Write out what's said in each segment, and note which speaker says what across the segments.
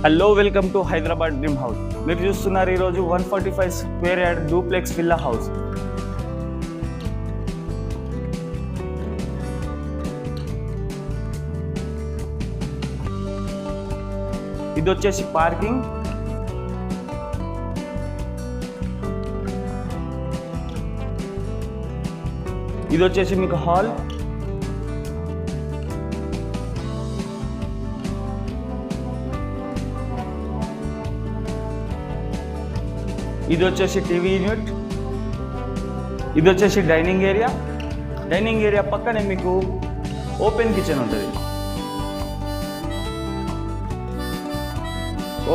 Speaker 1: Hello welcome to Hyderabad dream house. మీరు చూస్తున్నారు ఈరోజు 145 square yard duplex villa house. ఇది వచ్చేసి పార్కింగ్. ఇది వచ్చేసి మీకు హాల్. ఇది వచ్చేసి టీవీ యూనిట్. ఇది వచ్చేసి డైనింగ్ ఏరియా. డైనింగ్ ఏరియా పక్కనే మీకు ఓపెన్ కిచెన్ ఉంటుంది.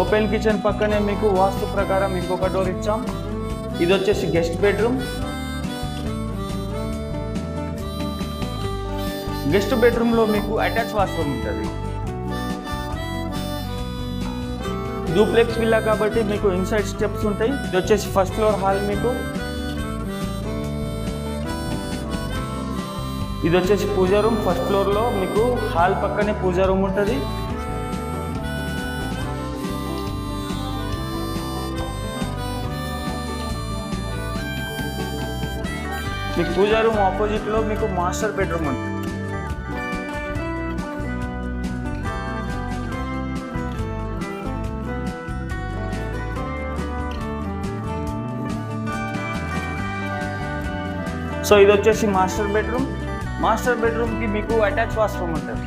Speaker 1: ఓపెన్ కిచెన్ పక్కనే మీకు వాస్తు ప్రకారం ఇంకొక డోర్ ఇచ్చాం. ఇది వచ్చేసి గెస్ట్ బెడ్రూమ్. గెస్ట్ బెడ్రూమ్లో మీకు అటాచ్ వాష్రూమ్ ఉంటుంది. డూప్లెక్స్ విల్లా కాబట్టి మీకు ఇన్సైడ్ స్టెప్స్ ఉంటాయి. ఇది వచ్చేసి ఫస్ట్ ఫ్లోర్ హాల్. మీకు ఇది వచ్చేసి పూజా రూమ్. ఫస్ట్ ఫ్లోర్లో మీకు హాల్ పక్కనే పూజా రూమ్ ఉంటుంది. మీకు పూజా రూమ్ ఆపోజిట్లో మీకు మాస్టర్ బెడ్రూమ్ ఉంటుంది. సో ఇది వచ్చేసి మాస్టర్ బెడ్రూమ్. మాస్టర్ బెడ్రూమ్కి మీకు అటాచ్ వాష్రూమ్ ఉంటుంది.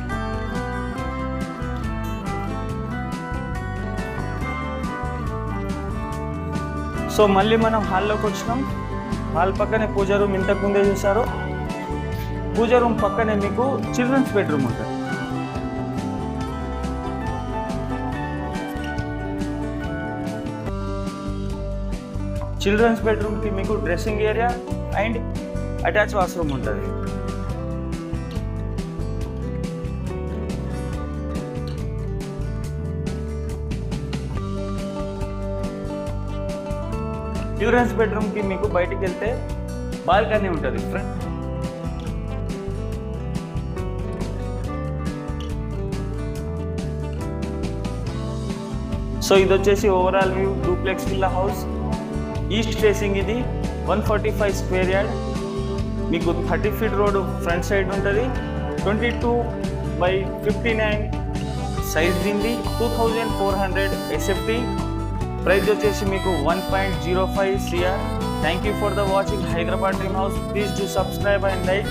Speaker 1: సో మళ్ళీ మనం హాల్లోకి వచ్చినాం. హాల్ పక్కనే పూజా రూమ్ ఇంతకు ముందే చూసారు. పూజా రూమ్ పక్కనే మీకు చిల్డ్రన్స్ బెడ్రూమ్ ఉంటుంది. చిల్డ్రన్స్ బెడ్రూమ్కి మీకు dressing area and attach washroom ఉంటుంది. చిల్డ్రన్స్ బెడ్రూమ్కి మీకు బయటికి వెళ్తే బాల్కనీ ఉంటుంది ఫ్రంట్. సో ఇది వచ్చేసి overall view duplex villa house. East facing. ఇది 145 స్క్వేర్ యార్డ్. మీకు 30 ఫీట్ రోడ్ ఫ్రంట్ సైడ్ ఉంటుంది. 22/59 సైజ్ దీనిది. 2400 SFT. ప్రైస్ వచ్చేసి మీకు 1.05 CR. Thank you for the watching Hyderabad dream house. Please do subscribe and like.